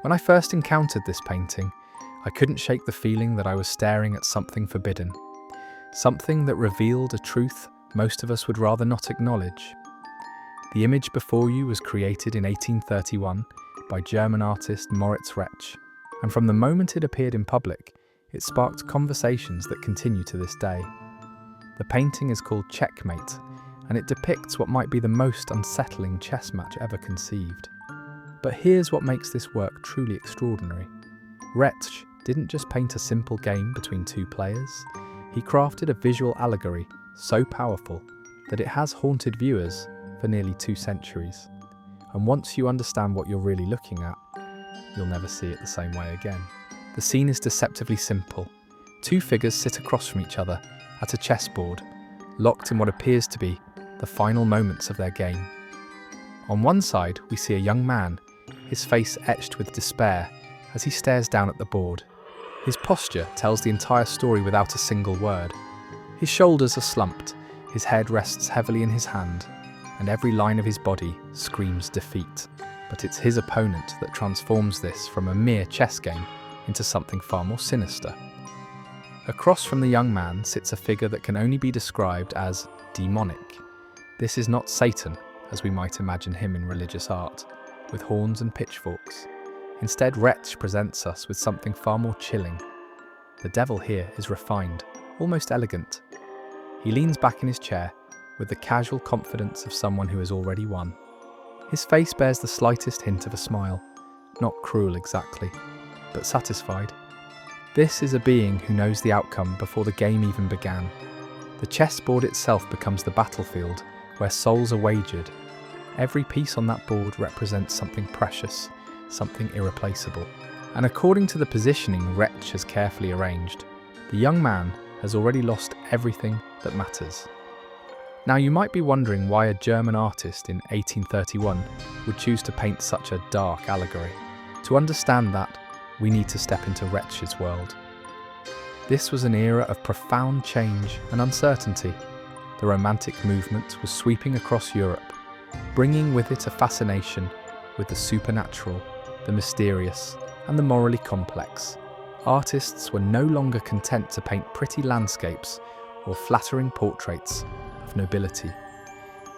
When I first encountered this painting, I couldn't shake the feeling that I was staring at something forbidden, something that revealed a truth most of us would rather not acknowledge. The image before you was created in 1831 by German artist Moritz Retzsch, and from the moment it appeared in public, it sparked conversations that continue to this day. The painting is called Checkmate, and it depicts what might be the most unsettling chess match ever conceived. But here's what makes this work truly extraordinary. Retzsch didn't just paint a simple game between two players, he crafted a visual allegory so powerful that it has haunted viewers for nearly 2 centuries. And once you understand what you're really looking at, you'll never see it the same way again. The scene is deceptively simple. 2 figures sit across from each other at a chessboard, locked in what appears to be the final moments of their game. On one side, we see a young man, his face etched with despair as he stares down at the board. His posture tells the entire story without a single word. His shoulders are slumped, his head rests heavily in his hand, and every line of his body screams defeat. But it's his opponent that transforms this from a mere chess game into something far more sinister. Across from the young man sits a figure that can only be described as demonic. This is not Satan, as we might imagine him in religious art, with horns and pitchforks. Instead, Retzsch presents us with something far more chilling. The devil here is refined, almost elegant. He leans back in his chair with the casual confidence of someone who has already won. His face bears the slightest hint of a smile, not cruel exactly, but satisfied. This is a being who knows the outcome before the game even began. The chessboard itself becomes the battlefield where souls are wagered. Every piece on that board represents something precious, something irreplaceable. And according to the positioning Retzsch has carefully arranged, the young man has already lost everything that matters. Now you might be wondering why a German artist in 1831 would choose to paint such a dark allegory. To understand that, we need to step into Retzsch's world. This was an era of profound change and uncertainty. The Romantic movement was sweeping across Europe, bringing with it a fascination with the supernatural, the mysterious, and the morally complex. Artists were no longer content to paint pretty landscapes or flattering portraits of nobility.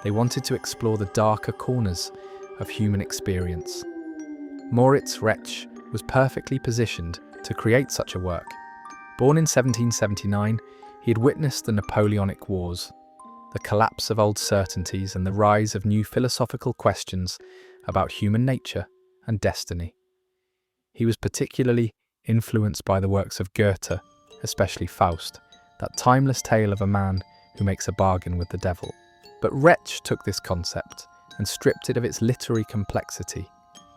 They wanted to explore the darker corners of human experience. Moritz Retzsch was perfectly positioned to create such a work. Born in 1779, he had witnessed the Napoleonic Wars, the collapse of old certainties and the rise of new philosophical questions about human nature and destiny. He was particularly influenced by the works of Goethe, especially Faust, that timeless tale of a man who makes a bargain with the devil. But Retzsch took this concept and stripped it of its literary complexity.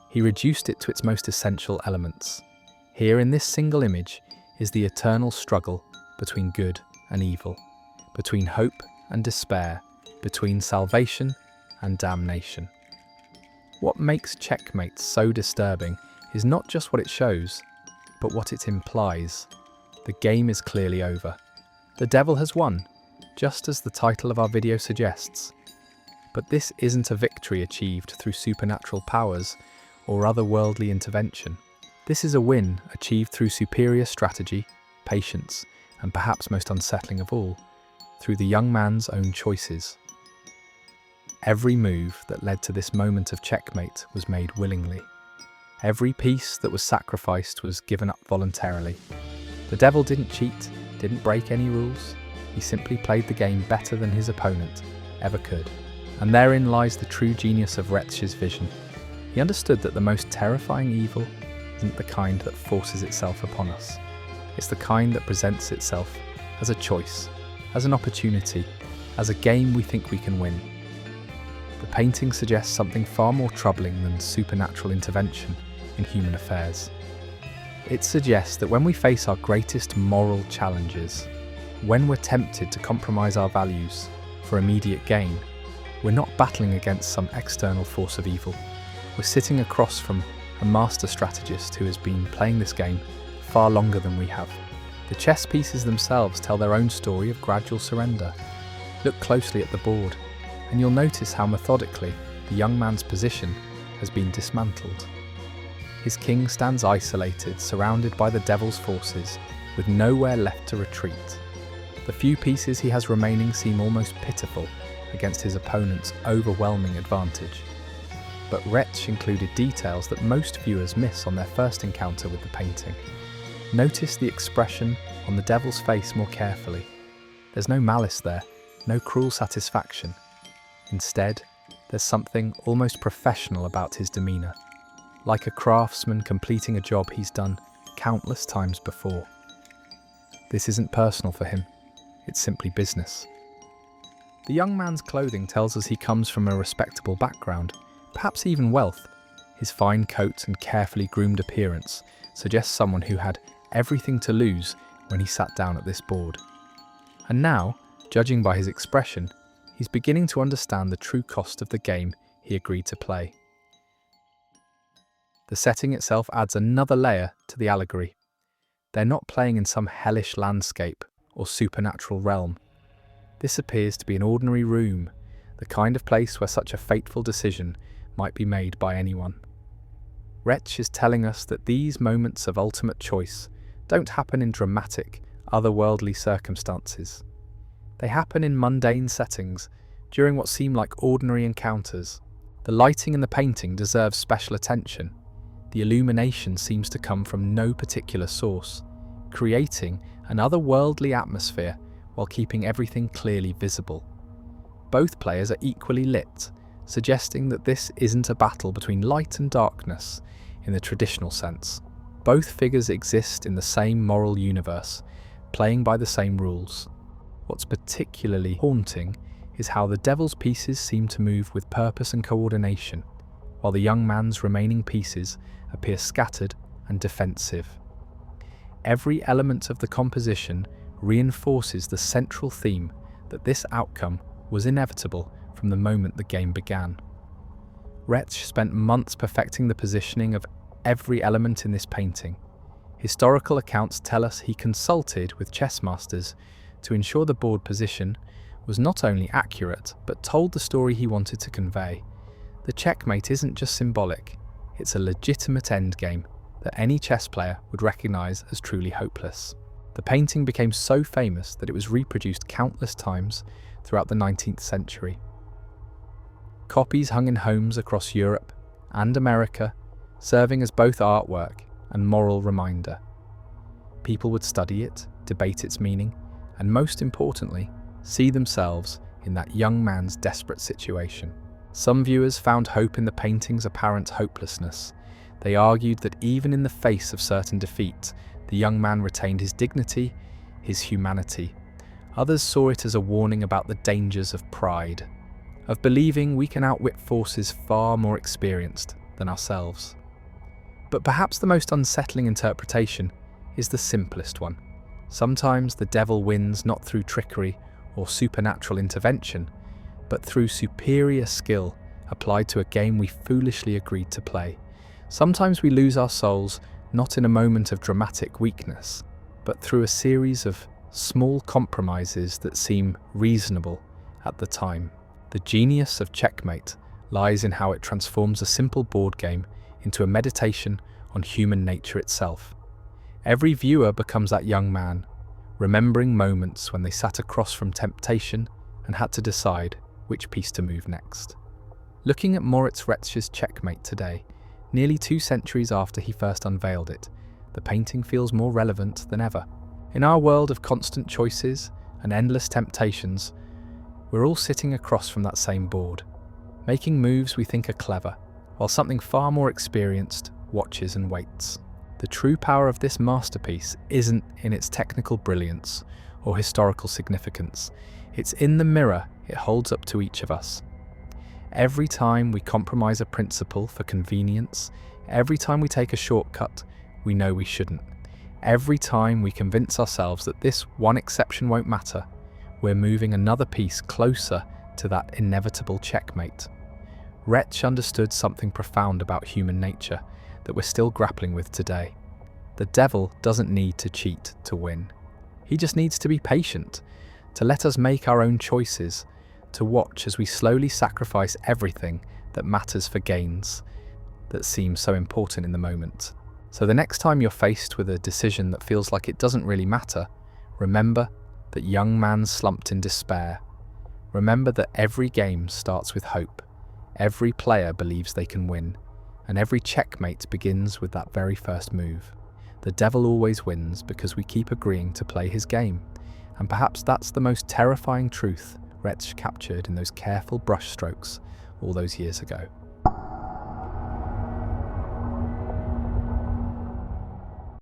He reduced it to its most essential elements. Here in this single image is the eternal struggle between good and evil, between hope and despair, between salvation and damnation. What makes Checkmate so disturbing is not just what it shows, but what it implies. The game is clearly over. The devil has won, just as the title of our video suggests. But this isn't a victory achieved through supernatural powers or otherworldly intervention. This is a win achieved through superior strategy, patience, and perhaps most unsettling of all, through the young man's own choices. Every move that led to this moment of checkmate was made willingly. Every piece that was sacrificed was given up voluntarily. The devil didn't cheat, didn't break any rules. He simply played the game better than his opponent ever could. And therein lies the true genius of Retzsch's vision. He understood that the most terrifying evil isn't the kind that forces itself upon us. It's the kind that presents itself as a choice, as an opportunity, as a game we think we can win. The painting suggests something far more troubling than supernatural intervention in human affairs. It suggests that when we face our greatest moral challenges, when we're tempted to compromise our values for immediate gain, we're not battling against some external force of evil. We're sitting across from a master strategist who has been playing this game far longer than we have. The chess pieces themselves tell their own story of gradual surrender. Look closely at the board, and you'll notice how methodically the young man's position has been dismantled. His king stands isolated, surrounded by the devil's forces, with nowhere left to retreat. The few pieces he has remaining seem almost pitiful against his opponent's overwhelming advantage. But Retzsch included details that most viewers miss on their first encounter with the painting. Notice the expression on the devil's face more carefully. There's no malice there, no cruel satisfaction. Instead, there's something almost professional about his demeanour, like a craftsman completing a job he's done countless times before. This isn't personal for him, it's simply business. The young man's clothing tells us he comes from a respectable background, perhaps even wealth. His fine coat and carefully groomed appearance suggests someone who had everything to lose when he sat down at this board. And now, judging by his expression, he's beginning to understand the true cost of the game he agreed to play. The setting itself adds another layer to the allegory. They're not playing in some hellish landscape or supernatural realm. This appears to be an ordinary room, the kind of place where such a fateful decision might be made by anyone. Retzsch is telling us that these moments of ultimate choice don't happen in dramatic, otherworldly circumstances. They happen in mundane settings, during what seem like ordinary encounters. The lighting in the painting deserves special attention. The illumination seems to come from no particular source, creating an otherworldly atmosphere while keeping everything clearly visible. Both players are equally lit, suggesting that this isn't a battle between light and darkness in the traditional sense. Both figures exist in the same moral universe, playing by the same rules. What's particularly haunting is how the devil's pieces seem to move with purpose and coordination, while the young man's remaining pieces appear scattered and defensive. Every element of the composition reinforces the central theme that this outcome was inevitable from the moment the game began. Retzsch spent months perfecting the positioning of every element in this painting. Historical accounts tell us he consulted with chess masters to ensure the board position was not only accurate, but told the story he wanted to convey. The checkmate isn't just symbolic, it's a legitimate endgame that any chess player would recognise as truly hopeless. The painting became so famous that it was reproduced countless times throughout the 19th century. Copies hung in homes across Europe and America, serving as both artwork and moral reminder. People would study it, debate its meaning, and most importantly, see themselves in that young man's desperate situation. Some viewers found hope in the painting's apparent hopelessness. They argued that even in the face of certain defeat, the young man retained his dignity, his humanity. Others saw it as a warning about the dangers of pride, of believing we can outwit forces far more experienced than ourselves. But perhaps the most unsettling interpretation is the simplest one. Sometimes the devil wins not through trickery or supernatural intervention, but through superior skill applied to a game we foolishly agreed to play. Sometimes we lose our souls not in a moment of dramatic weakness, but through a series of small compromises that seem reasonable at the time. The genius of Checkmate lies in how it transforms a simple board game into a meditation on human nature itself. Every viewer becomes that young man, remembering moments when they sat across from temptation and had to decide which piece to move next. Looking at Moritz Retzsch's Checkmate today, nearly 2 centuries after he first unveiled it, the painting feels more relevant than ever. In our world of constant choices and endless temptations, we're all sitting across from that same board, making moves we think are clever, while something far more experienced watches and waits. The true power of this masterpiece isn't in its technical brilliance or historical significance, it's in the mirror it holds up to each of us. Every time we compromise a principle for convenience, every time we take a shortcut we know we shouldn't, every time we convince ourselves that this one exception won't matter, we're moving another piece closer to that inevitable checkmate. Retzsch understood something profound about human nature that we're still grappling with today. The devil doesn't need to cheat to win. He just needs to be patient, to let us make our own choices, to watch as we slowly sacrifice everything that matters for gains. that seem so important in the moment. So the next time you're faced with a decision that feels like it doesn't really matter, remember that young man slumped in despair. Remember that every game starts with hope, every player believes they can win, and every checkmate begins with that very first move. The devil always wins because we keep agreeing to play his game, and perhaps that's the most terrifying truth Retzsch captured in those careful brushstrokes all those years ago.